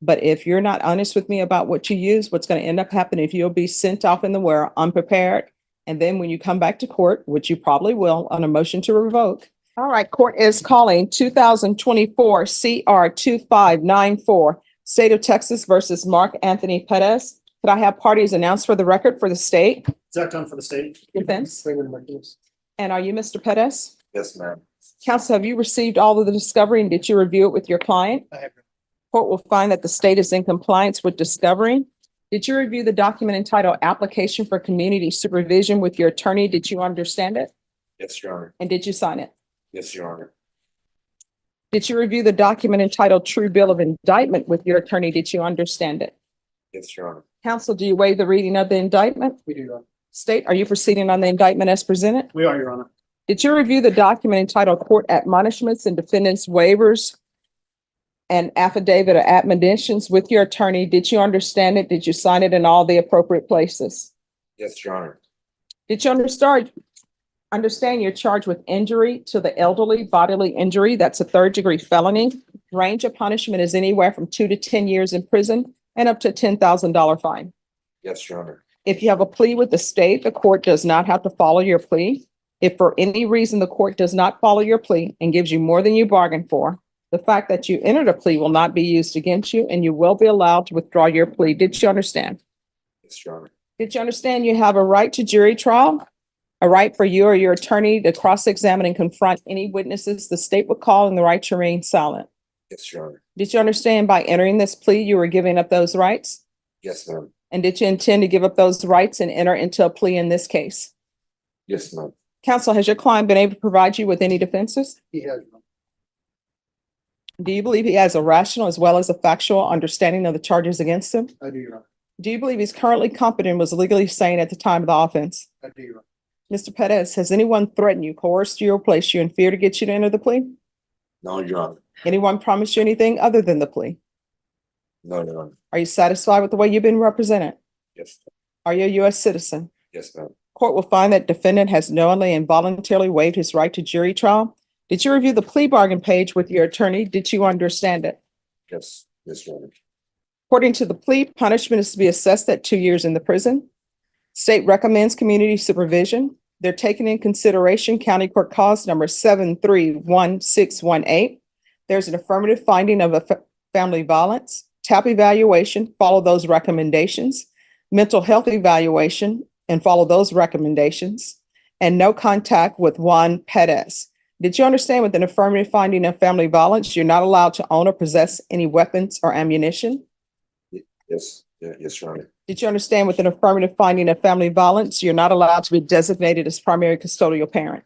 But if you're not honest with me about what you use, what's going to end up happening if you'll be sent off in the world unprepared. And then when you come back to court, which you probably will on a motion to revoke. All right, court is calling 2024 CR 2594, State of Texas versus Mark Anthony Perez. Could I have parties announced for the record for the state? Zach Dunn for the state. Defense. And are you Mr. Perez? Yes, ma'am. Counsel, have you received all of the discovery and did you review it with your client? I have. Court will find that the state is in compliance with discovery. Did you review the document entitled Application for Community Supervision with your attorney? Did you understand it? Yes, Your Honor. And did you sign it? Yes, Your Honor. Did you review the document entitled True Bill of Indictment with your attorney? Did you understand it? Yes, Your Honor. Counsel, do you waive the reading of the indictment? We do, Your Honor. State, are you proceeding on the indictment as presented? We are, Your Honor. Did you review the document entitled Court Admonishments and Defendants Waivers and Affidavit of Admonitions with your attorney? Did you understand it? Did you sign it in all the appropriate places? Yes, Your Honor. Did you understand you're charged with injury to the elderly, bodily injury? That's a third-degree felony. Range of punishment is anywhere from 2 to 10 years in prison and up to a $10,000 fine. Yes, Your Honor. If you have a plea with the state, the court does not have to follow your plea. If for any reason the court does not follow your plea and gives you more than you bargained for, the fact that you entered a plea will not be used against you and you will be allowed to withdraw your plea. Did you understand? Yes, Your Honor. Did you understand you have a right to jury trial? A right for you or your attorney to cross-examine and confront any witnesses the state would call, and the right to remain silent. Yes, Your Honor. Did you understand by entering this plea, you were giving up those rights? Yes, ma'am. And did you intend to give up those rights and enter into a plea in this case? Yes, ma'am. Counsel, has your client been able to provide you with any defenses? He has. Do you believe he has a rational as well as a factual understanding of the charges against him? I do, Your Honor. Do you believe he's currently competent and was legally sane at the time of the offense? I do, Your Honor. Mr. Perez, has anyone threatened you, coerced you, or placed you in fear to get you to enter the plea? No, Your Honor. Anyone promised you anything other than the plea? No, Your Honor. Are you satisfied with the way you've been represented? Yes. Are you a U.S. citizen? Yes, ma'am. Court will find that defendant has knowingly and voluntarily waived his right to jury trial. Did you review the plea bargain page with your attorney? Did you understand it? Yes. Yes, Your Honor. According to the plea, punishment is to be assessed at 2 years in the prison. State recommends community supervision. They're taking in consideration County Court Cause number 731618. There's an affirmative finding of family violence, TAP evaluation, follow those recommendations, mental health evaluation, and follow those recommendations, and no contact with Juan Perez. Did you understand with an affirmative finding of family violence, you're not allowed to own or possess any weapons or ammunition? Yes. Yes, Your Honor. Did you understand with an affirmative finding of family violence, you're not allowed to be designated as primary custodial parent?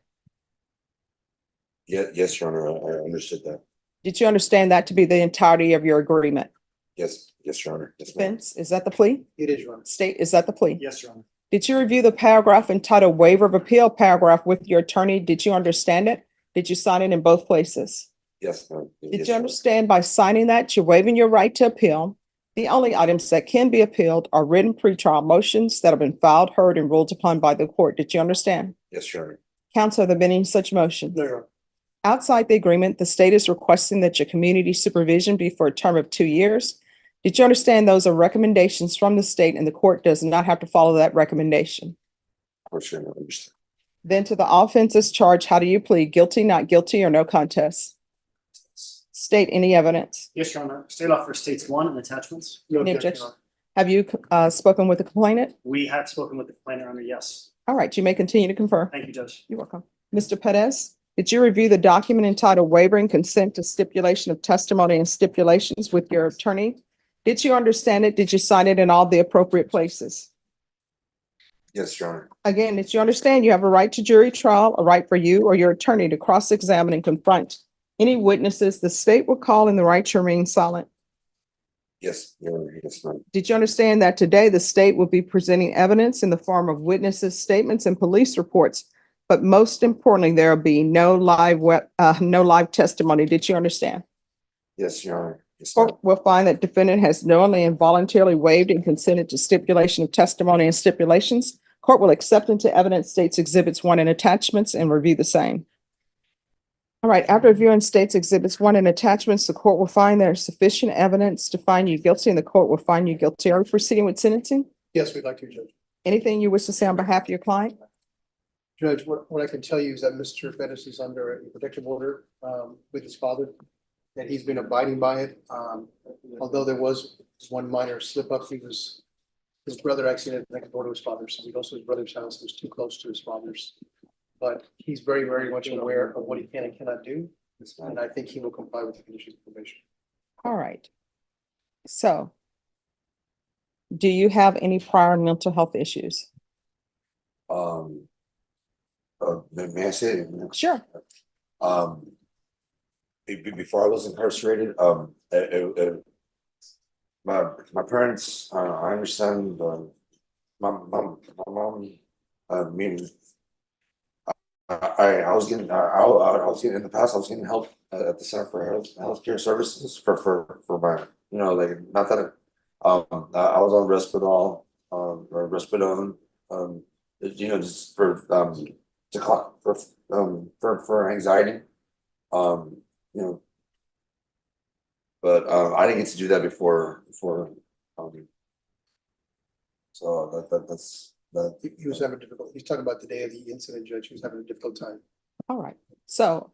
Yes, Your Honor. I understood that. Did you understand that to be the entirety of your agreement? Yes. Yes, Your Honor. Yes, ma'am. Defense, is that the plea? It is, Your Honor. State, is that the plea? Yes, Your Honor. Did you review the paragraph entitled Waiver of Appeal paragraph with your attorney? Did you understand it? Did you sign it in both places? Yes, ma'am. Did Yes, you Your Honor. understand by signing that you're waiving your right to appeal? The only items that can be appealed are written pretrial motions that have been filed, heard, and ruled upon by the court. Did you understand? Yes, Your Honor. Counsel, have there been any such motions? No, Your Honor. Outside the agreement, the state is requesting that your community supervision be for a term of 2 years. Did you understand those are recommendations from the state and the court does not have to follow that recommendation? Of course, Your Honor. I understand. Then to the offenses charged, how do you plead? Guilty, not guilty, or no contest? State any evidence. Yes, Your Honor. State law for states 1 and attachments. No Any objection. objection? Have you spoken with the complainant? We have spoken with the complainant, Your Honor. Yes. All right, you may continue to confer. Thank you, Judge. You're welcome. Mr. Perez, did you review the document entitled Waiving Consent to Stipulation of Testimony and Stipulations with your attorney? Did you understand it? Did you sign it in all the appropriate places? Yes, Your Honor. Again, did you understand you have a right to jury trial, a right for you or your attorney to cross-examine and confront any witnesses the state will call and the right to remain silent? Yes, Your Honor. Yes, ma'am. Did you understand that today the state will be presenting evidence in the form of witnesses' statements and police reports? But most importantly, there will be no live testimony. Did you understand? Yes, Your Honor. Yes, ma'am. Court will find that defendant has knowingly and voluntarily waived and consented to stipulation of testimony and stipulations. Court will accept into evidence states exhibits 1 and attachments and review the same. All right, after reviewing states exhibits 1 and attachments, the court will find there is sufficient evidence to find you guilty and the court will find you guilty. Are we proceeding with sentencing? Yes, we'd like to, Judge. Anything you wish to say on behalf of your client? Judge, what I can tell you is that Mr. Bettis is under a protective order with his father, and he's been abiding by it. Although there was one minor slip up, his brother actually had next door to his father, so he goes to his brother's house, he was too close to his father's. But he's very, very much aware of what he can and cannot do, and I think he will comply with the conditions of probation. All right. So, do you have any prior mental health issues? May I say it? Sure. Before I was incarcerated, my parents, I understand, my mom, mean, I was getting, I was getting, in the past, I was getting help at the Center for Healthcare Services for my, like, not that, I was on Risperdal, or Risperidone, just for, for anxiety, but I didn't get to do that before, so that's that. He was having difficult, he's talking about the day of the incident, Judge, he was having a difficult time. All right. So,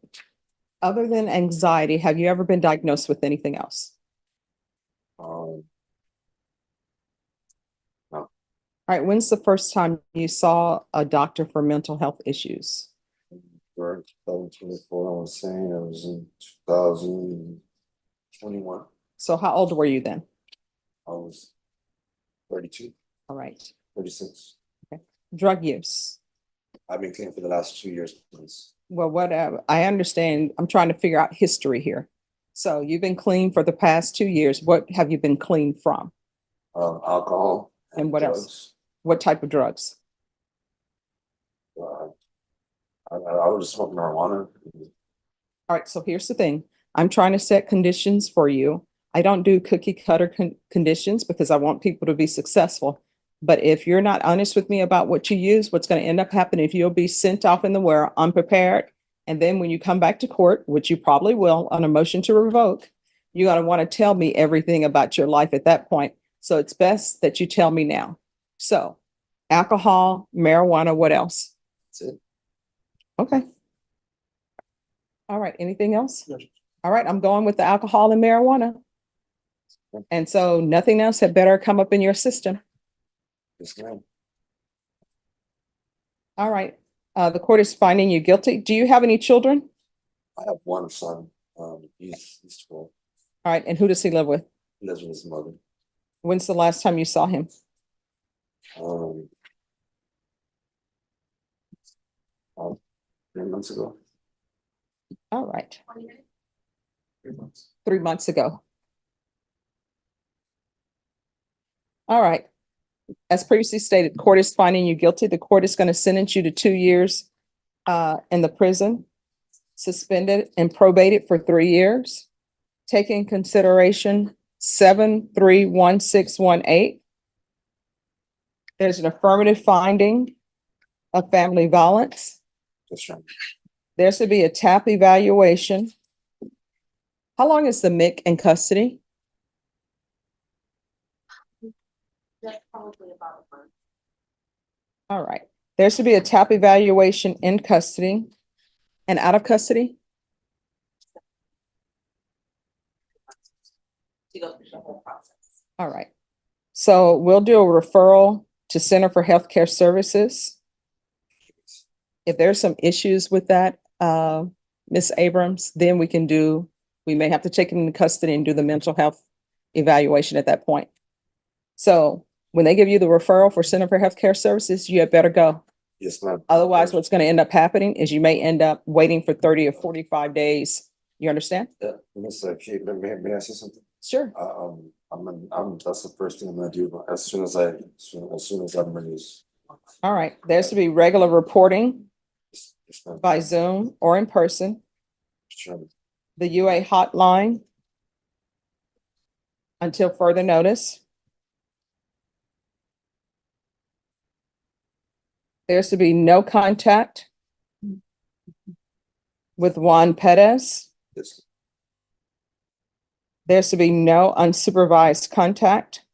other than anxiety, have you ever been diagnosed with anything else? No. All right. When's the first time you saw a doctor for mental health issues? For 2024, I was saying it was in 2021. So, how old were you then? I was 32, All right. 36. Drug use. I've been clean for the last 2 years, please. Well, whatever. I understand. I'm trying to figure out history here. So, you've been clean for the past 2 years. What have you been clean from? Alcohol And what else? drugs. What type of drugs? I was just smoking marijuana. All right, so here's the thing. I'm trying to set conditions for you. I don't do cookie cutter conditions because I want people to be successful. But if you're not honest with me about what you use, what's going to end up happening if you'll be sent off in the world unprepared. And then when you come back to court, which you probably will on a motion to revoke, you're going to want to tell me everything about your life at that point. So it's best that you tell me now. So alcohol, marijuana, what else? That's it. Okay. All right. Anything else? No, Judge. All right. I'm going with the alcohol and marijuana. And so nothing else had better come up in your system. Yes, ma'am. All right. The court is finding you guilty. Do you have any children? I have one son. He's 12. All right. And who does he live with? He lives with his mother. When's the last time you saw him? 3 months ago. All right. 3 months. 3 months ago. All right. As previously stated, court is finding you guilty. The court is going to sentence you to 2 years in the prison, suspended and probated for 3 years. Take in consideration 731618. There's an affirmative finding of family violence. Yes, Your Honor. There should be a TAP evaluation. How long is the MIC in custody? That's probably about a month. All right. There should be a TAP evaluation in custody and out of custody. To go through the whole process. All right. So we'll do a referral to Center for Healthcare Services. If there's some issues with that, Ms. Abrams, then we may have to take him into custody and do the mental health evaluation at that point. So when they give you the referral for Center for Healthcare Services, you had better go. Yes, ma'am. Otherwise, what's going to end up happening is you may end up waiting for 30 or 45 days. You understand? Yeah, Mr. Kate, may I say something? Sure. That's the first thing I'm gonna do as soon as I'm released. All right. There's to be regular reporting Yes, ma'am. by Zoom or in person. Sure. The UA hotline until further notice. There's to be no contact with Juan Perez. Yes. There's to be no unsupervised contact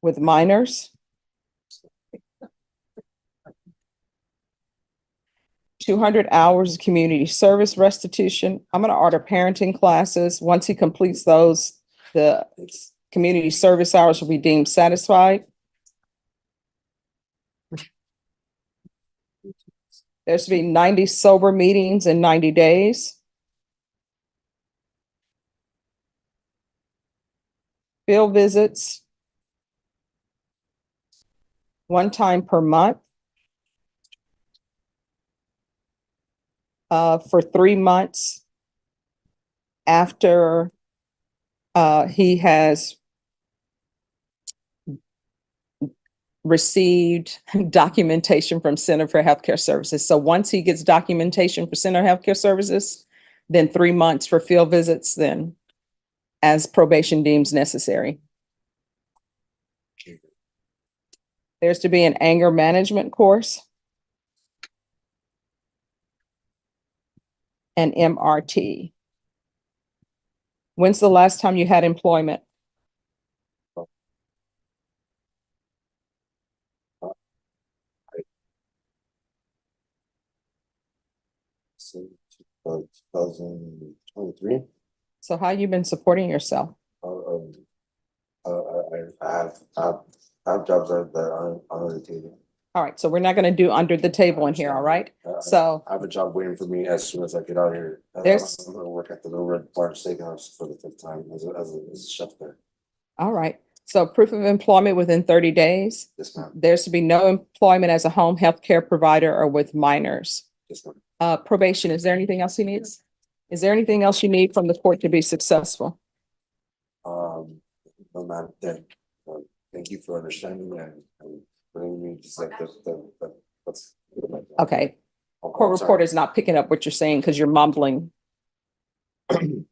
with minors. 200 hours of community service restitution. I'm going to order parenting classes. Once he completes those, the community service hours will be deemed satisfied. There's to be 90 sober meetings in 90 days. Field visits. One time per month. For 3 months after he has received documentation from Center for Healthcare Services. So once he gets documentation for Center Healthcare Services, then 3 months for field visits, then as probation deems necessary. There's to be an anger management course. And MRT. When's the last time you had employment? So, 2023. So how you been supporting yourself? I have jobs that are under the table. All right, so we're not gonna do under the table in here, all right? So I have a job waiting for me as soon as I get out here. There's- I'm gonna work at the Little Red Barn Steakhouse for the 5th time as a chef there. all right, so proof of employment within 30 days. Yes, ma'am. There's to be no employment as a home health care provider or with minors. Yes, ma'am. Probation, is there anything else he needs? Is there anything else you need from the court to be successful? No, ma'am. Thank you for understanding and bringing me just like that's. Okay, court reporter is not picking up what you're saying because you're mumbling. Thank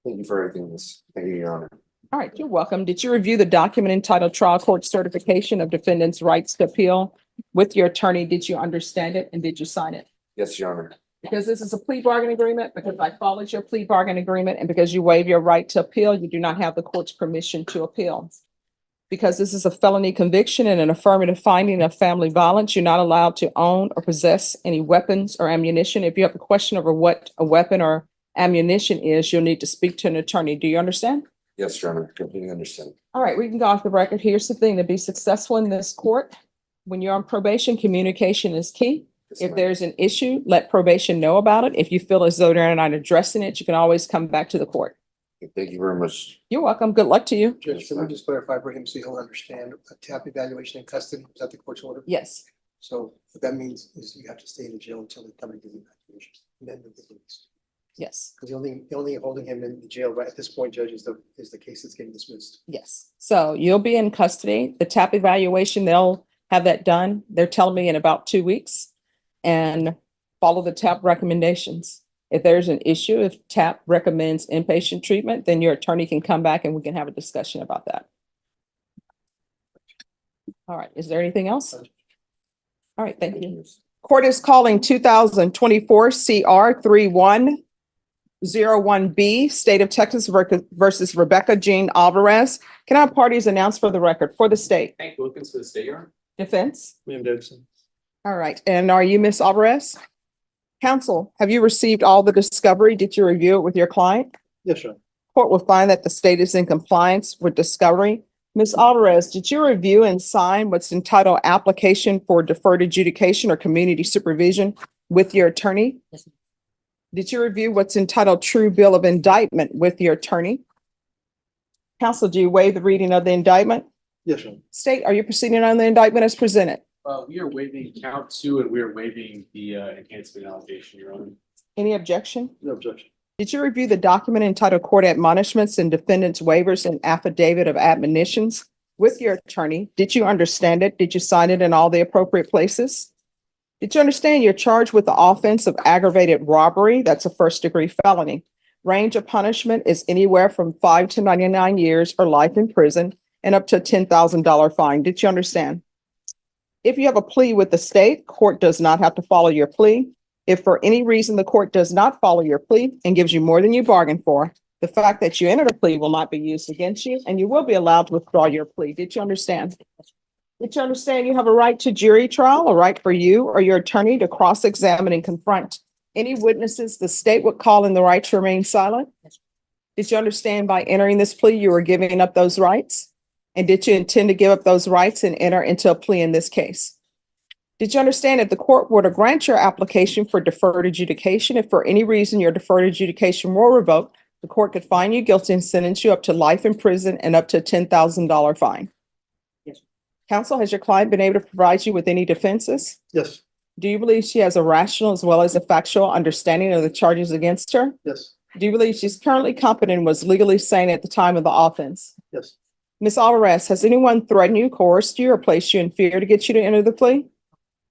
you for everything. Thank you, Your Honor. All right, you're welcome. Did you review the document entitled Trial Court Certification of Defendant's Rights to Appeal with your attorney? Did you understand it and did you sign it? Yes, Your Honor. Because this is a plea bargain agreement, because I followed your plea bargain agreement, and because you waive your right to appeal, you do not have the court's permission to appeal. Because this is a felony conviction and an affirmative finding of family violence, you're not allowed to own or possess any weapons or ammunition. If you have a question over what a weapon or ammunition is, you'll need to speak to an attorney. Do you understand? Yes, Your Honor. Completely understand. All right, we can go off the record. Here's the thing, to be successful in this court, when you're on probation, communication is key. Yes, If ma'am. there's an issue, let probation know about it. If you feel as though they're not addressing it, you can always come back to the court. Thank you very much. You're welcome. Good luck to you. Judge, can we just clarify for him so he'll understand a TAP evaluation in custody, is that the court's order? Yes, So what that means is you have to stay in the jail until they come and do the evaluation. And then you'll get released. yes, Because the only holding him in the jail right at this point, Judge, is the case that's getting dismissed. yes. So you'll be in custody. The TAP evaluation, they'll have that done. They're telling me in about 2 weeks. And follow the TAP recommendations. If there's an issue, if TAP recommends inpatient treatment, then your attorney can come back and we can have a discussion about that. All right, is there anything else? All right, thank you. Court is calling 2024 CR 3101B, State of Texas versus Rebecca Jean Alvarez. Can our parties announce for the record for the state? Hank Wilkins for the state yard. Defense? William Davidson. All right, and are you Miss Alvarez? Counsel, have you received all the discovery? Did you review it with your client? Yes, sir. Court will find that the state is in compliance with discovery. Ms. Alvarez, did you review and sign what's entitled Application for Deferred Adjudication or Community Supervision with your attorney? Yes. Did you review what's entitled True Bill of Indictment with your attorney? Counsel, do you waive the reading of the indictment? Yes, sir. State, are you proceeding on the indictment as presented? We are waiving count 2 and we are waiving the enhancement allegation, Your Honor. Any objection? No objection. Did you review the document entitled Court Admonishments and Defendants Waivers and Affidavit of Admonitions with your attorney? Did you understand it? Did you sign it in all the appropriate places? Did you understand you're charged with the offense of aggravated robbery? That's a first-degree felony. Range of punishment is anywhere from 5 to 99 years or life in prison and up to a $10,000 fine. Did you understand? If you have a plea with the state, court does not have to follow your plea. If for any reason the court does not follow your plea and gives you more than you bargained for, the fact that you entered a plea will not be used against you, and you will be allowed to withdraw your plea. Did you understand? Did you understand you have a right to jury trial, a right for you or your attorney to cross-examine and confront any witnesses the state would call in the right to remain silent? Did you understand by entering this plea, you were giving up those rights? And did you intend to give up those rights and enter into a plea in this case? Did you understand if the court were to grant your application for deferred adjudication, if for any reason your deferred adjudication were revoked, the court could find you guilty and sentence you up to life in prison and up to a $10,000 fine? Yes. Counsel, has your client been able to provide you with any defenses? Yes, Do you believe she has a rational as well as a factual understanding of the charges against her? yes, Do you believe she's currently competent and was legally sane at the time of the offense? yes. Ms. Alvarez, has anyone threatened you, coerced you, or placed you in fear to get you to enter the plea?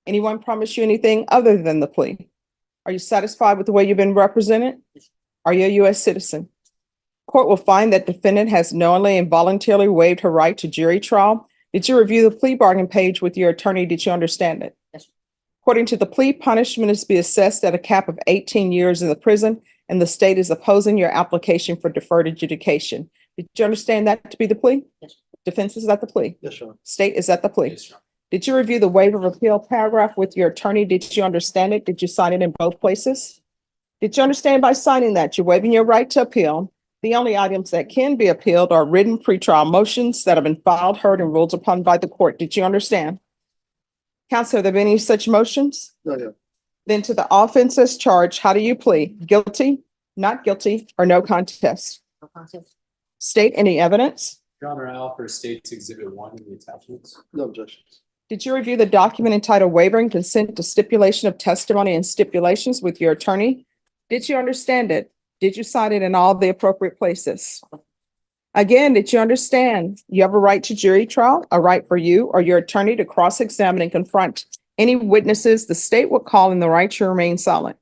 Anyone promise you anything other than the plea? Are you satisfied with the way you've been represented? Are you a U.S. citizen? Court will find that defendant has knowingly and voluntarily waived her right to jury trial. Did you review the plea bargain page with your attorney? Did you understand it? Yes. According to the plea, punishment is to be assessed at a cap of 18 years in the prison, and the state is opposing your application for deferred adjudication. Did you understand that to be the plea? Yes. Defense is at the plea. Yes, Your Honor. State is at the plea. Yes, Your Honor. Did you review the waiver of appeal paragraph with your attorney? Did you understand it? Did you sign it in both places? Did you understand by signing that you're waiving your right to appeal? The only items that can be appealed are written pretrial motions that have been filed, heard, and ruled upon by the court. Did you understand? Counsel, have there been any such motions? No, yeah. Then to the offenses charged, how do you plead? Guilty, not guilty, or no contest? State any evidence? Your Honor, I offer State's Exhibit 1 in the attachments. No objections. Did you review the document entitled Waiver and Consent to Stipulation of Testimony and Stipulations with your attorney? Did you understand it? Did you sign it in all the appropriate places? Again, did you understand you have a right to jury trial, a right for you or your attorney to cross-examine and confront any witnesses the state will call in the right to remain silent?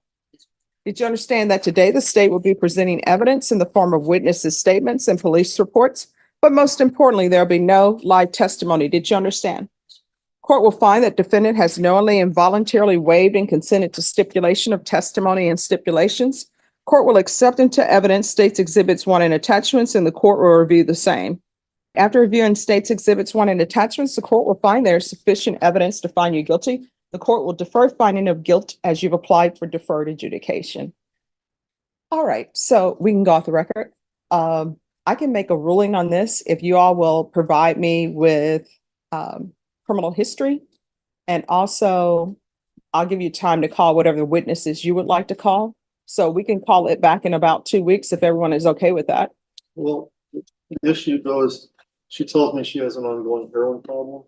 Did you understand that today the state will be presenting evidence in the form of witnesses' statements and police reports? But most importantly, there'll be no live testimony. Did you understand? Court will find that defendant has knowingly and voluntarily waived and consented to stipulation of testimony and stipulations. Court will accept into evidence State's Exhibits 1 and attachments, and the court will review the same. After reviewing State's Exhibits 1 and attachments, the court will find there is sufficient evidence to find you guilty. The court will defer finding of guilt as you've applied for deferred adjudication. All right, so we can go off the record. I can make a ruling on this if you all will provide me with criminal history. And also, I'll give you time to call whatever the witnesses you would like to call. So we can call it back in about 2 weeks if everyone is okay with that. Well, the issue though is, she told me she has an ongoing heroin problem.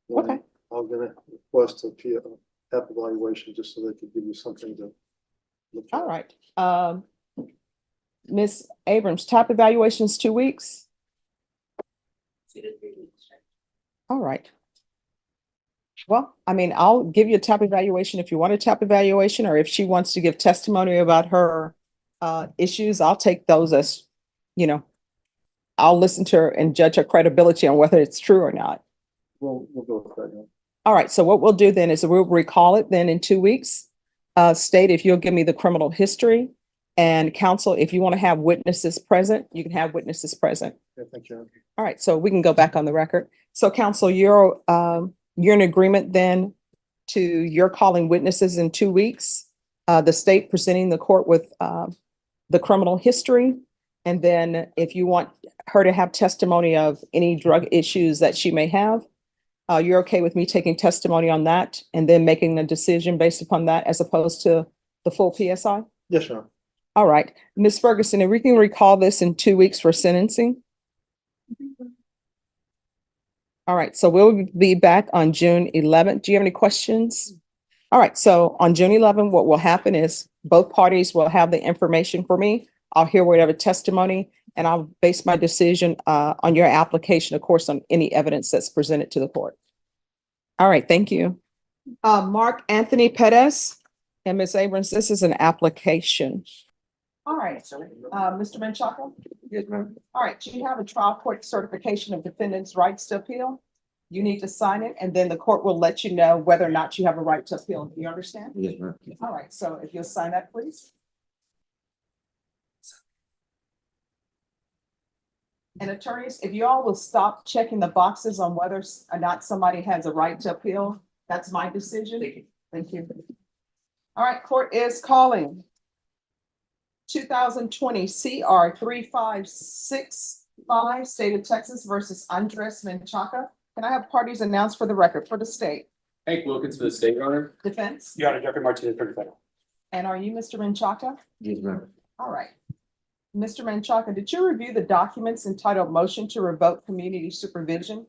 And Okay. I'm gonna request a PEP evaluation just so they could give you something to look at. All right. Ms. Abrams, TAP evaluation's 2 weeks? 2 to 3 weeks. All right. Well, I mean, I'll give you a TAP evaluation if you want a TAP evaluation, or if she wants to give testimony about her issues, I'll take those as, I'll listen to her and judge her credibility on whether it's true or not. We'll go with that, yeah. All right, so what we'll do then is we'll recall it then in 2 weeks. State, if you'll give me the criminal history, and counsel, if you want to have witnesses present, you can have witnesses present. Yeah, thank you. All right, so we can go back on the record. So counsel, you're in agreement then to your calling witnesses in 2 weeks, the state presenting the court with the criminal history. And then if you want her to have testimony of any drug issues that she may have, you're okay with me taking testimony on that and then making a decision based upon that as opposed to the full PSI? Yes, sir. All right, Ms. Ferguson, if we can recall this in 2 weeks for sentencing. All right, so we'll be back on June 11th. Do you have any questions? All right, so on June 11th, what will happen is both parties will have the information for me. I'll hear whatever testimony, and I'll base my decision on your application, of course, on any evidence that's presented to the court. All right, thank you. Mark Anthony Perez and Ms. Abrams, this is an application. All right, Mr. Menchaca? Yes, ma'am. All right, do you have a trial court certification of defendant's rights to appeal? You need to sign it, and then the court will let you know whether or not you have a right to appeal. Do you understand? Yes, ma'am. All right, so if you'll sign that, please. And attorneys, if you all will stop checking the boxes on whether or not somebody has a right to appeal, that's my decision. Thank you. Thank you. All right, court is calling 2020 CR 3565, State of Texas versus Andres Menchaca. Can I have parties announced for the record for the state? Hank Wilkins for the state, Your Honor. Defense? Your Honor, Jeffrey Martinez for defense. And are you Mr. Menchaca? Yes, ma'am. All right. Mr. Menchaca, did you review the documents entitled Motion to Revoke Community Supervision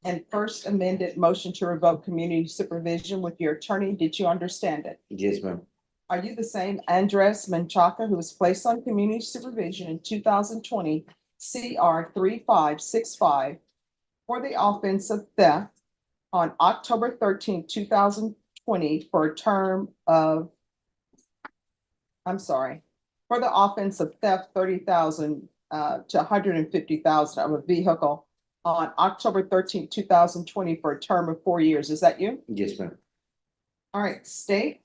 and First Amended Motion to Revoke Community Supervision with your attorney? Did you understand it? Yes, ma'am. Are you the same Andres Menchaca who was placed on community supervision in 2020 CR 3565 for the offense of theft on October 13, 2020 for a term of, for the offense of theft 30,000 to 150,000 of a vehicle on October 13, 2020 for a term of 4 years? Is that you? Yes, ma'am. All right, state.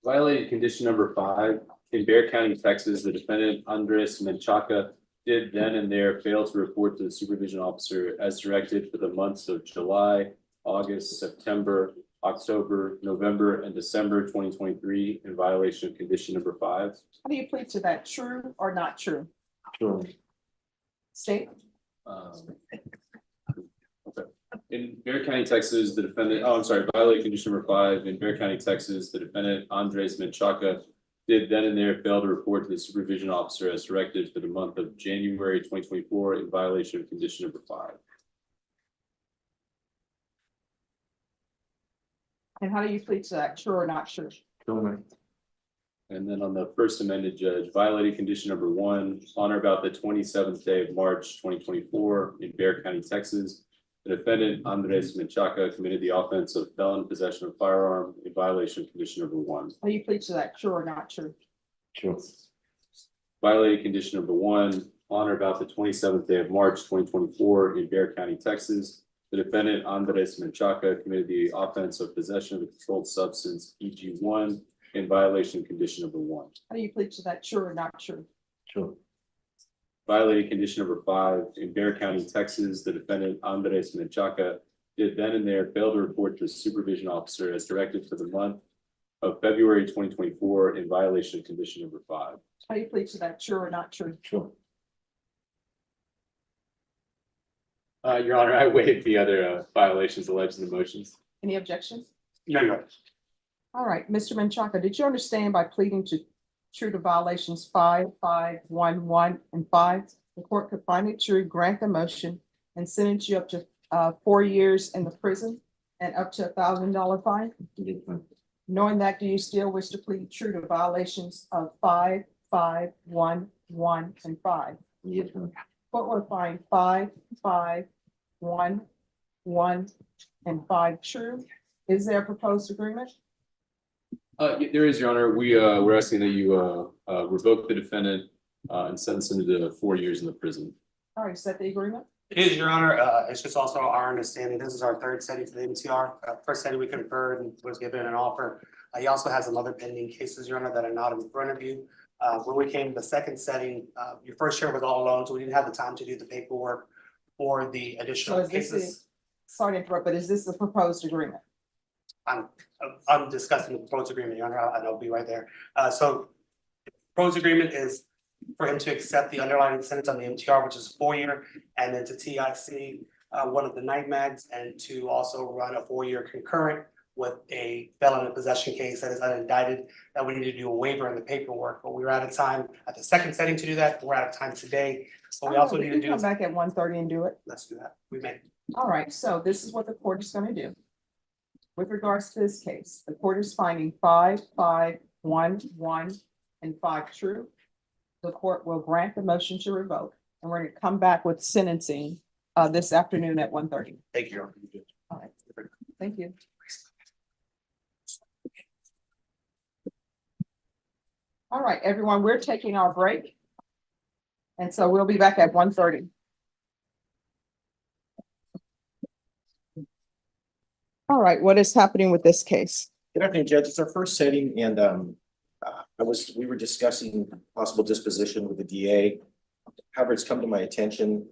Violated condition number 5 in Bexar County, Texas. The defendant Andres Menchaca did then and there fail to report to the supervision officer as directed for the months of July, August, September, October, November, and December 2023 in violation of condition number 5. How do you plead to that? True or not true? Sure. State. Okay. In Bexar County, Texas, the defendant, violated condition number 5 in Bexar County, Texas. The defendant Andres Menchaca did then and there fail to report to the supervision officer as directed for the month of January 2024 in violation of condition number 5. And how do you plead to that? True or not true? Sure, ma'am. And then on the first amended, judge, violated condition number 1 on or about the 27th day of March 2024 in Bexar County, Texas. The defendant Andres Menchaca committed the offense of felon possession of firearm in violation of condition number 1. How do you plead to that? True or not true? Sure. Violated condition number 1 on or about the 27th day of March 2024 in Bexar County, Texas. The defendant Andres Menchaca committed the offense of possession of a controlled substance, EG1, in violation of condition number 1. How do you plead to that? True or not true? Sure. Violated condition number 5 in Bexar County, Texas. The defendant Andres Menchaca did then and there fail to report to the supervision officer as directed for the month of February 2024 in violation of condition number 5. How do you plead to that? True or not true? Sure. Your Honor, I waived the other violations alleged in the motions. Any objections? No, Your Honor. All right, Mr. Menchaca, did you understand by pleading to true to violations 5, 5, 1, 1, and 5, the court could find it true, grant the motion, and sentence you up to 4 years in the prison and up to $1,000 fine? Yes, ma'am. Knowing that, do you still wish to plead true to violations of 5, 5, 1, 1, and 5? Yes, ma'am. Court will find 5, 5, 1, 1, and 5 true. Is there a proposed agreement? There is, Your Honor. We're asking that you revoke the defendant and sentence him to 4 years in the prison. All right, is that the agreement? It is, Your Honor. It's just also our understanding. This is our third setting for the MTR. First setting we conferred and was given an offer. He also has some other pending cases, Your Honor, that are not in front of you. When we came to the second setting, your first share was all alone, so we didn't have the time to do the paperwork for the So additional is this cases. sorry to interrupt, but is this the proposed agreement? I'm discussing the proposed agreement, Your Honor, and I'll be right there. So the proposed agreement is for him to accept the underlying sentence on the MTR, which is 4 year, and then to TIC one of the night mags, and to also run a 4-year concurrent with a felon in possession case that is unindicted, that we need to do a waiver in the paperwork, but we were out of time at the second setting to do that. We're out of time today. What we All also right, need we to can do come is, back at 1:30 and do it. let's do that. We may. All right, so this is what the court is gonna do. With regards to this case, the court is finding 5, 5, 1, 1, and 5 true. The court will grant the motion to revoke, and we're gonna come back with sentencing this afternoon at 1:30. Thank you, Your Honor. All right, thank you. All right, everyone, we're taking our break. And so we'll be back at 1:30. All right, what is happening with this case? Good afternoon, Judge. It's our first setting and we were discussing possible disposition with the DA. However, it's come to my attention,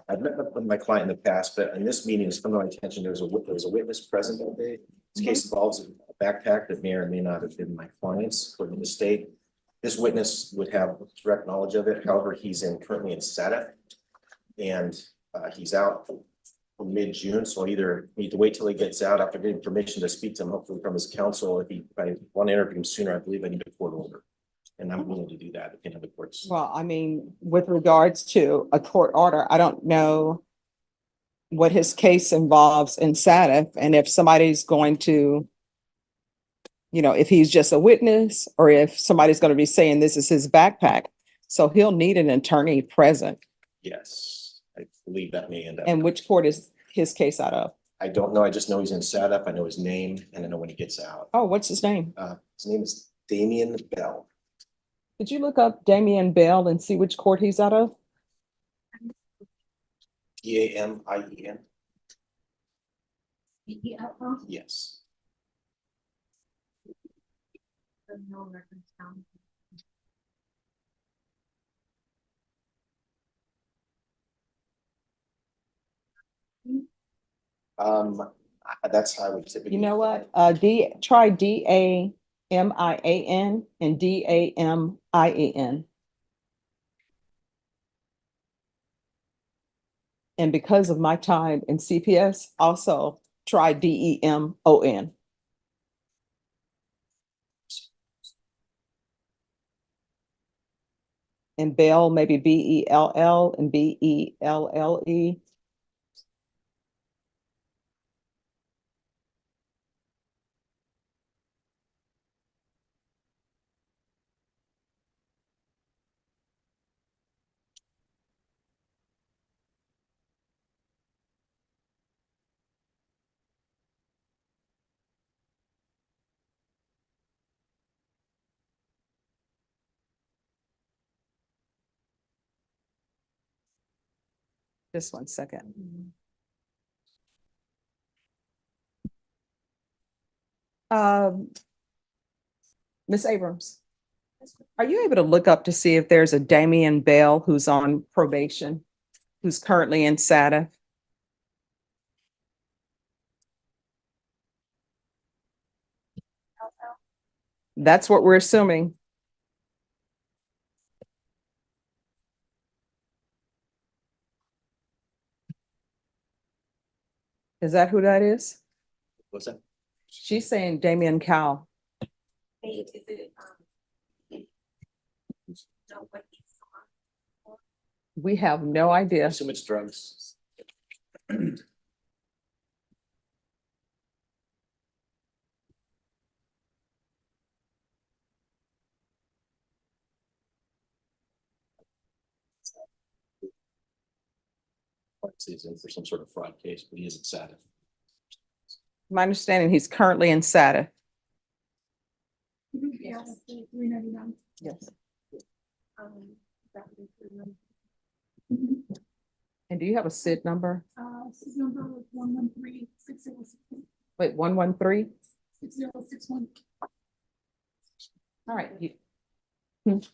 I've met with my client in the past, but in this meeting, it's come to my attention, there was a witness present that day. This case involves a backpack that may or may not have been my client's, according to the state. This witness would have direct knowledge of it. However, he's currently in SATA. And he's out from mid-June, so I either need to wait till he gets out after getting permission to speak to him, hopefully from his counsel. If I want to interview him sooner, I believe I need a court order. And I'm willing to do that if any of the courts. Well, I mean, with regards to a court order, I don't know what his case involves in SADF and if somebody's going to, if he's just a witness or if somebody's going to be saying this is his backpack. So he'll need an attorney present. Yes, I believe that may end up. And which court is his case out of? I don't know. I just know he's in SADF. I know his name and I know when he gets out. Oh, what's his name? His name is Damian Bell. Did you look up Damian Bell and see which court he's out of? Damien. EEL. Yes. No reference found. That's how I would typically. You know what? Try DAMIAN and DAMIEN. And because of my time in CPS, also try DEMON. And Bell, maybe BELL and BELLE. Just 1 second. Ms. Abrams, are you able to look up to see if there's a Damian Bell who's on probation, who's currently in SATA? That's what we're assuming. Is that who that is? What's that? She's saying Damian Cowell. Is it, know what he's on? We have no I idea. assume it's drugs. He's in for some sort of fraud case, but he isn't SADF. My understanding, he's currently in SATA. Yes. 399. Yes. That would be 399. And do you have a SID number? His number was 113-6061. Wait, 113? 6061. All right. That's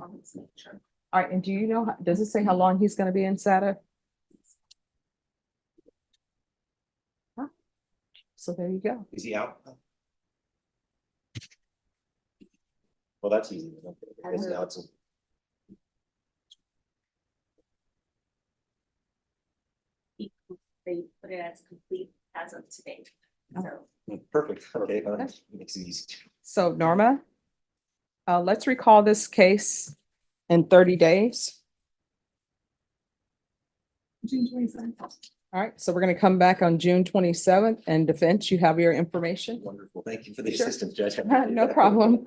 all it's make sure. All right, and do you know, does it say how long he's gonna be in SATA? Huh? So there you go. Is he out? Well, that's easy. Okay. I guess now it's They put it as complete as of today. So perfect. Okay, makes it easy. So Norma, let's recall this case in 30 days. June 27th. All right, so we're gonna come back on June 27th and defense, you have your information. Wonderful. Thank you for the Sure. assistance, Judge. No problem.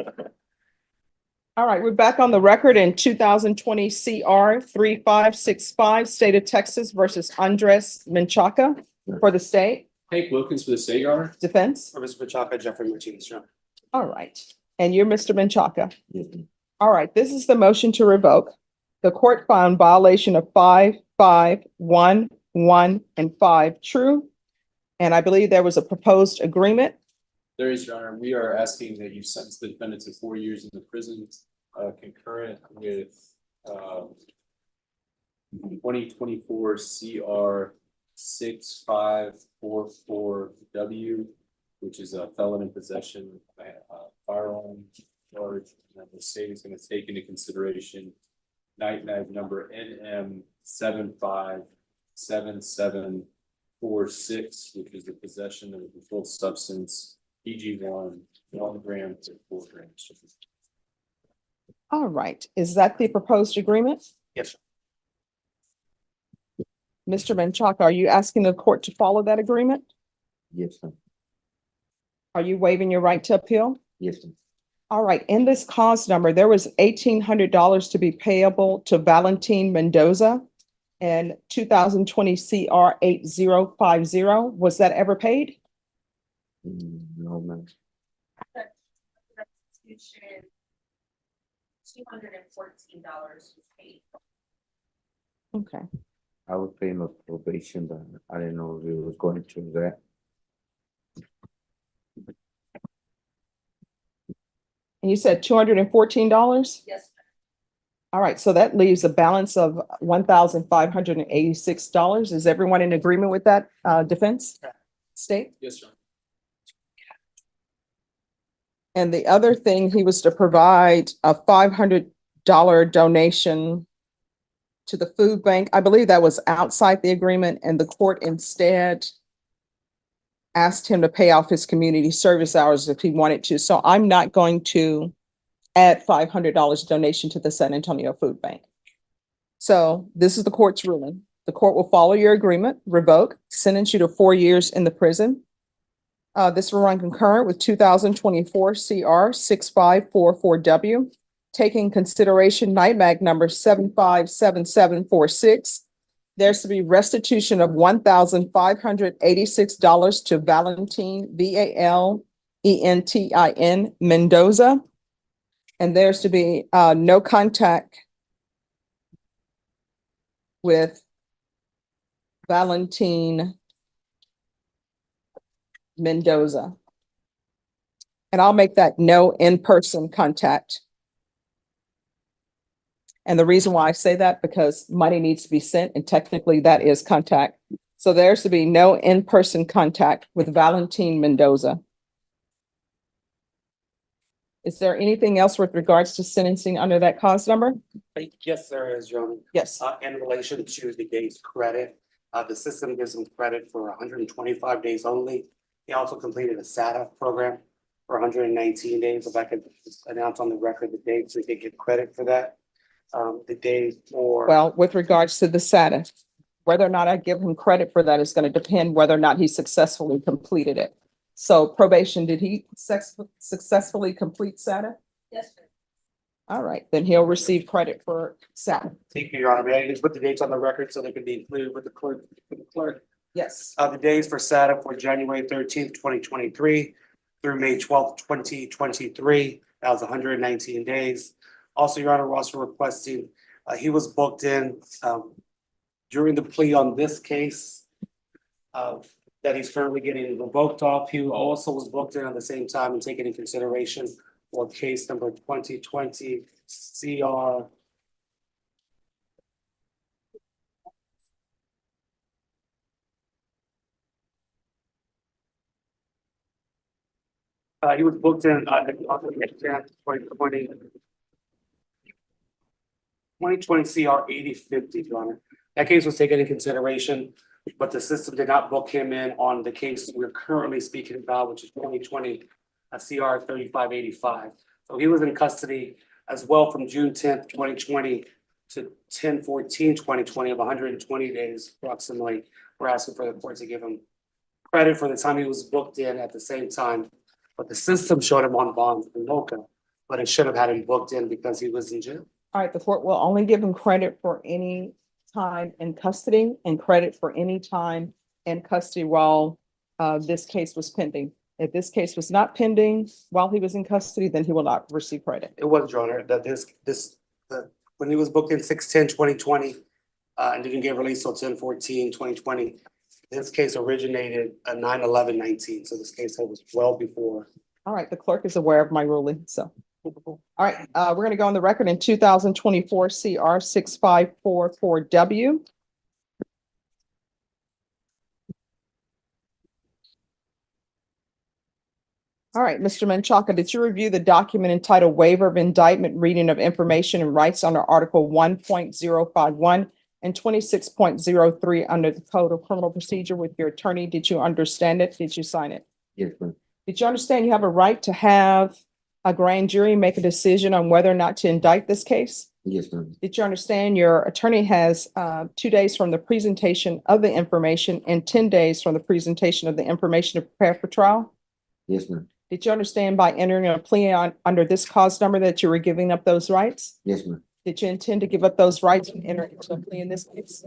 All right, we're back on the record in 2020 CR 3565, State of Texas versus Andres Menchaca for the state Hank Wilkins for the state, Your Honor. defense. For Mr. Pachaka, Jeffrey Martinez, Your Honor. All right, and you're Mr. Menchaca. All right, this is the motion to revoke. The court found violation of 5, 5, 1, 1, and 5 true. And I believe there was a proposed agreement. There is, Your Honor, we are asking that you sentence the defendant to 4 years in the prison, concurrent with, 2024 CR 6544W, which is a felon in possession of a firearm charge. And the state is going to take into consideration night mag number NM 757746, which is the possession of a controlled substance, PG1, 1 gram to 4 grams. All right, is that the proposed agreement? Yes, sir. Mr. Menchaca, are you asking the court to follow that agreement? Yes, sir. Are you waiving your right to appeal? Yes, sir. All right, in this cause number, there was $1,800 to be payable to Valentin Mendoza and 2020 CR 8050. Was that ever paid? No, man. Restitution, $214 was paid. Okay. I was paying a probation, but I didn't know if it was going to that. And you said $214? Yes, All right, so that leaves a balance of $1,586. Is everyone in agreement with that defense? State? Yes, Your Honor. And the other thing, he was to provide a $500 donation to the food bank. I believe that was outside the agreement, and the court instead asked him to pay off his community service hours if he wanted to. So I'm not going to add $500 donation to the San Antonio Food Bank. So this is the court's ruling. The court will follow your agreement, revoke, sentence you to 4 years in the prison. This will run concurrent with 2024 CR 6544W, taking consideration NIMAG number 757746. There's to be restitution of $1,586 to Valentin, VALENTIN Mendoza. And there's to be no contact with Valentin Mendoza. And I'll make that no in-person contact. And the reason why I say that, because money needs to be sent, and technically that is contact. So there's to be no in-person contact with Valentin Mendoza. Is there anything else with regards to sentencing under that cause number? Yes, there is, Your Honor. Yes. In relation to the day's credit, the system gives them credit for 125 days only. He also completed a SATA program for 119 days. If I could just announce on the record the dates, so they get credit for that. The day for. Well, with regards to the SATA, whether or not I give him credit for that is going to depend whether or not he successfully completed it. So probation, did he successfully complete SATA? yes, sir. All right, then he'll receive credit for SATA. Thank you, Your Honor. May I just put the dates on the record so they can be included with the clerk? Yes. The days for SATA for January 13th, 2023 through May 12th, 2023. That was 119 days. Also, Your Honor, we're also requesting, he was booked in during the plea on this case that he's currently getting revoked off. He also was booked in at the same time and taken into consideration for case number 2020 CR. He was booked in 2020 CR 8050, Your Honor. That case was taken into consideration, but the system did not book him in on the case we're currently speaking about, which is 2020 CR 3585. So he was in custody as well from June 10th, 2020 to 10/14/2020 of 120 days approximately. We're asking for the court to give him credit for the time he was booked in at the same time. But the system showed him on bond in Mocha, but it should have had him booked in because he was in jail. All right, the court will only give him credit for any time in custody and credit for any time in custody while this case was pending. If this case was not pending while he was in custody, then he will not receive credit. It was, Your Honor, that the when he was booked in 6/10/2020, and didn't get released till 10/14/2020. This case originated 9/11/19, so this case was well before. All right, the clerk is aware of my ruling, so. All right, we're gonna go on the record in 2024 CR 6544W. All right, Mr. Menchaca, did you review the document entitled Waiver of Indictment, Reading of Information and Rights under Article 1.051 and 26.03 under the Code of Criminal Procedure with your attorney? Did you understand it? Did you sign it? Yes, ma'am. Did you understand you have a right to have a grand jury make a decision on whether or not to indict this case? Yes, ma'am. Did you understand your attorney has 2 days from the presentation of the information and 10 days from the presentation of the information to prepare for trial? Yes, ma'am. Did you understand by entering a plea under this cause number that you were giving up those rights? Yes, ma'am. Did you intend to give up those rights and enter into a plea in this case?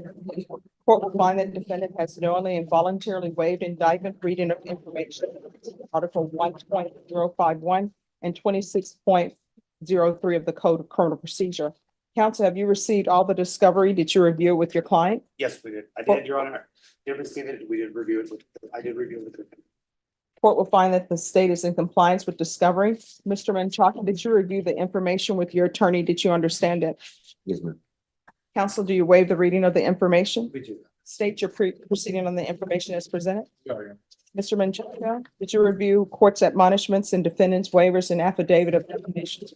Court will find that defendant has knowingly and voluntarily waived indictment, reading of information, Article 1.051 and 26.03 of the Code of Criminal Procedure. Counsel, have you received all the discovery? Did you review it with your client? Yes, we did. I did, Your Honor. Did receive it. We did review it. I did review it with him. Court will find that the state is in compliance with discovery. Mr. Menchaca, did you review the information with your attorney? Did you understand it? Yes, ma'am. Counsel, do you waive the reading of the information? We do. State your proceeding on the information as presented. Sorry. Mr. Menchaca, did you review court's admonishments and defendants' waivers and affidavit of defamations?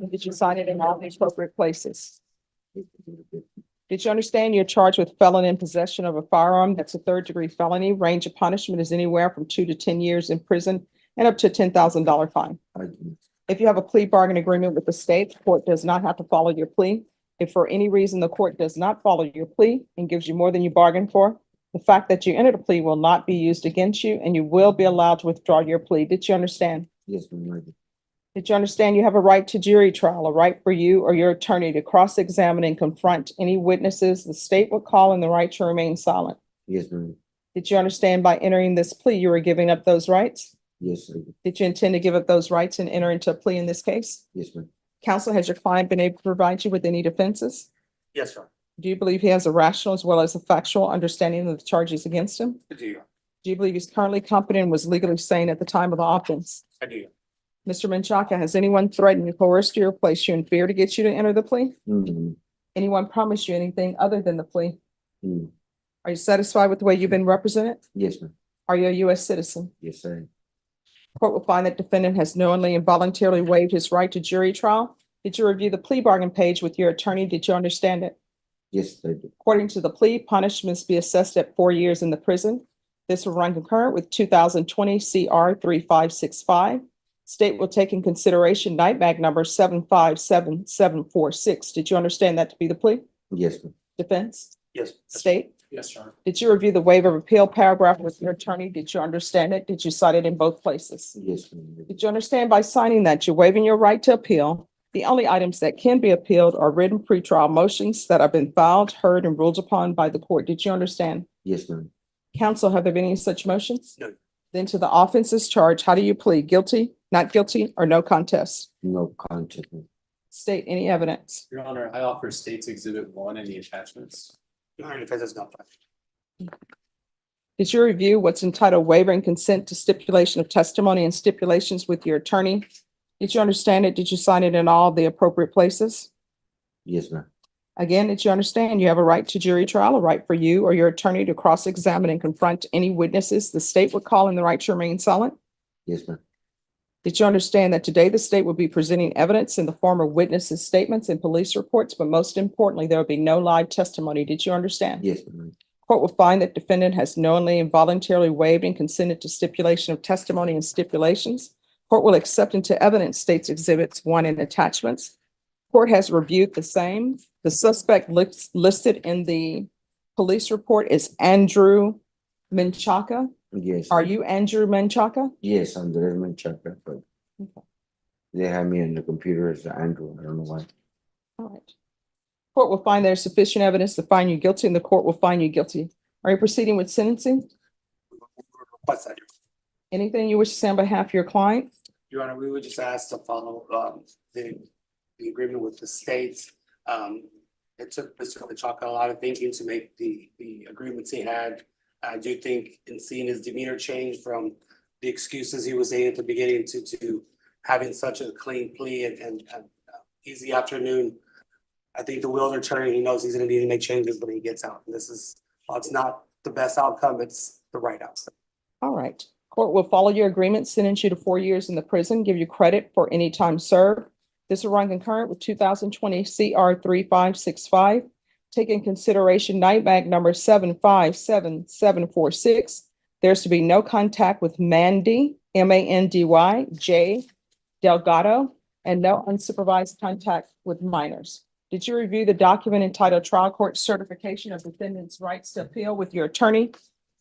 Did you sign it in all the appropriate places? Did you understand you're charged with felon in possession of a firearm? That's a third-degree felony. Range of punishment is anywhere from 2 to 10 years in prison and up to $10,000 fine. I do. If you have a plea bargain agreement with the state, the court does not have to follow your plea. If for any reason the court does not follow your plea and gives you more than you bargained for, the fact that you entered a plea will not be used against you and you will be allowed to withdraw your plea. Did you understand? Yes, ma'am. I do. Did you understand you have a right to jury trial, a right for you or your attorney to cross-examine and confront any witnesses the state would call and the right to remain silent? Yes, ma'am. Did you understand by entering this plea, you were giving up those rights? Yes, I do. Did you intend to give up those rights and enter into a plea in this case? Yes, ma'am. Counsel, has your client been able to provide you with any defenses? Yes, Your Honor. Do you believe he has a rational as well as a factual understanding of the charges against him? I do, Your Honor. Do you believe he's currently competent and was legally sane at the time of the offense? I do, Your Honor. Mr. Menchaca, has anyone threatened you, coerced you, or placed you in fear to get you to enter the plea? Mm, Anyone promised you anything other than the plea? mm. Are you satisfied with the way you've been represented? Yes, ma'am. Are you a U.S. citizen? Yes, I am. Court will find that defendant has knowingly and voluntarily waived his right to jury trial. Did you review the plea bargain page with your attorney? Did you understand it? Yes, I do. According to the plea, punishments be assessed at 4 years in the prison. This will run concurrent with 2020 CR 3565. State will take in consideration NIMAG number 757746. Did you understand that to be the plea? Yes, ma'am. Defense? Yes. State? Yes, Your Honor. Did you review the waiver of appeal paragraph with your attorney? Did you understand it? Did you cite it in both places? Yes, ma'am. Did you understand by signing that you're waiving your right to appeal? The only items that can be appealed are written pretrial motions that have been filed, heard, and ruled upon by the court. Did you understand? Yes, ma'am. Counsel, have there been any such motions? No. Then to the offenses charged, how do you plead? Guilty, not guilty, or no contest? No contest, ma'am. State any evidence. Your Honor, I offer State's Exhibit 1 and the attachments. Your Honor, defense is not filed. Did you review what's entitled waiver and consent to stipulation of testimony and stipulations with your attorney? Did you understand it? Did you sign it in all the appropriate places? Yes, ma'am. Again, did you understand you have a right to jury trial, a right for you or your attorney to cross-examine and confront any witnesses the state would call and the right to remain silent? Yes, ma'am. Did you understand that today the state will be presenting evidence in the form of witnesses' statements and police reports, but most importantly, there will be no live testimony? Did you understand? Yes, ma'am. Court will find that defendant has knowingly and voluntarily waived and consented to stipulation of testimony and stipulations. Court will accept into evidence State's Exhibits 1 and attachments. Court has reviewed the same. The suspect listed in the police report is Andrew Menchaca. Yes. Are you Andrew Menchaca? Yes, I'm the Redmond checker, but Okay. they have me on the computer as Andrew. I don't know why. All right. Court will find there's sufficient evidence to find you guilty and the court will find you guilty. Are you proceeding with sentencing? What's that? Anything you wish to say on behalf of your client? Your Honor, we would just ask to follow the the agreement with the states. It took Mr. Menchaca a lot of thinking to make the agreements he had. I do think in seeing his demeanor change from the excuses he was saying at the beginning to having such a clean plea and easy afternoon. I think the wheels are turning. He knows he's gonna need to make changes when he gets out. And this is, while it's not the best outcome, it's the right outcome. All right. Court will follow your agreement, sentence you to 4 years in the prison, give you credit for any time served. This will run concurrent with 2020 CR 3565. Take in consideration NIMAC number 757746. There's to be no contact with Mandy, Mandy, J. Delgado, and no unsupervised contact with minors. Did you review the document entitled Trial Court Certification of Defendant's Rights to Appeal with your attorney?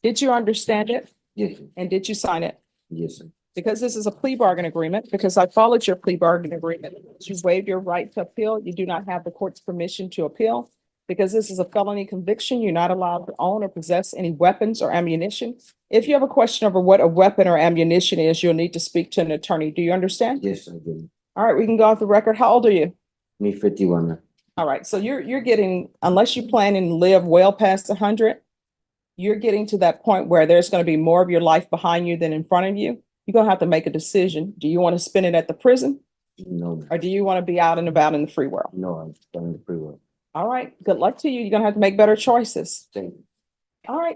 Did you understand it? Yes, And did you sign it? yes, sir. Because this is a plea bargain agreement, because I followed your plea bargain agreement. You waived your right to appeal. You do not have the court's permission to appeal. Because this is a felony conviction, you're not allowed to own or possess any weapons or ammunition. If you have a question over what a weapon or ammunition is, you'll need to speak to an attorney. Do you understand? Yes, I do. All right, we can go off the record. How old are you? Me 51. All right, so you're getting, unless you plan and live well past 100, you're getting to that point where there's going to be more of your life behind you than in front of you. You're going to have to make a decision. Do you want to spend it at the prison, No, or do you want to be out and about in the free world? no, I'm done the free work. All right, good luck to you. You're going to have to make better choices. Thank you. All right.